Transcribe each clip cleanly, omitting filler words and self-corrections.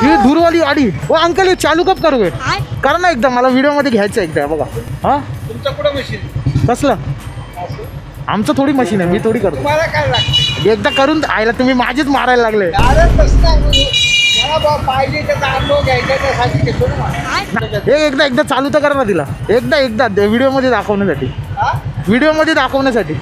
ही धूरवाली गाडी. ओ अंकल हे चालू कप करू करा ना एकदा, मला व्हिडिओ मध्ये घ्यायचं एकदा. बघा हा तुमचं कुठं मशीन कसलं आमचं थोडी मशीन आहे, मी थोडी करतो. तुम्हाला काय लागतं? एकदा करून आयला तुम्ही माझेच मारायला लागले. अरे तसं नाही. मला बा पाहिजे त्याचा अनुभव घ्यायचा त्यासाठी घेतो ना मला. हे एकदा चालू तर करा ना तिला. एकदा व्हिडिओ मध्ये दाखवण्यासाठी, हा? व्हिडिओ मध्ये दाखवण्यासाठी.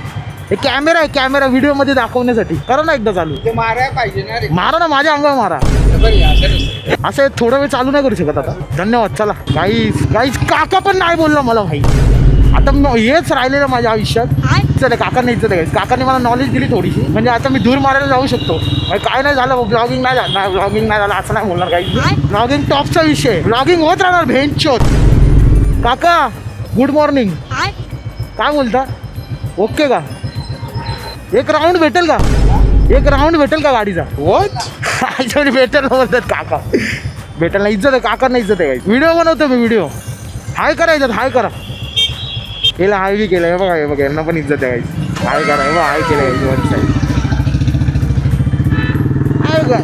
हे कॅमेरा आहे, कॅमेरा व्हिडिओ मध्ये दाखवण्यासाठी. करा ना एकदा चालू. ते मारायला पाहिजे ना रे. मारा ना, माझ्या अंगावर मारा. बरं असं नसतं. असं थोडा वेळ चालू नाही करू शकत आता. धन्यवाद. चला गाईस काका पण नाही बोलला मला भाई. आता हेच राहिलेलं माझ्या आयुष्यात. चला काका नाही इज्जत आहे. काकाने मला नॉलेज दिली थोडीशी, म्हणजे आता मी दूर मारायला जाऊ शकतो. काय नाही झालं, ब्लॉगिंग नाही झालं, ब्लॉगिंग नाही झालं असं नाही बोलणार काही. ब्लॉगिंग टॉपचा विषय, ब्लॉगिंग होत राहणार भेंचोत. काका गुड मॉर्निंग. काय बोलता? ओके का? एक राऊंड भेटेल का? एक राऊंड भेटेल का गाडीचा? वॉच भेटेल बोलतात काका. भेटेल ना, इज्जत आहे काका, नाही इज्जत आहे. व्हिडिओ बनवतो मी, व्हिडिओ. हाय करा इज्जत, हाय करा. याला हाय बी केलं. हे बघा, हे बघा, यांना पण इज्जत आहे. हाय करा. हे बघा हाय केलं वन साईड. हाय का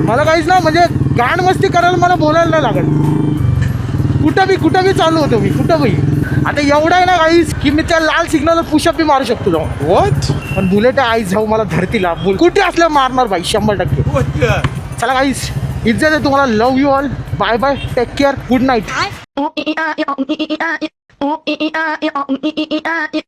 मला काहीच ना, म्हणजे गाण मस्ती करायला मला बोलायला नाही लागत. कुठं बी चालू होतो मी, कुठं बी. आता एवढा आहे ना काहीच की मी त्या लाल सिग्नल पुशअप बी मारू शकतो जाऊन. वॉच पण बुलेट आईच जाऊ मला धरतीला कुठे असल्या मारणार बाई 100%. चला काहीच इज्जत आहे तुम्हाला. Love you all. Bye bye. Take care. Good night.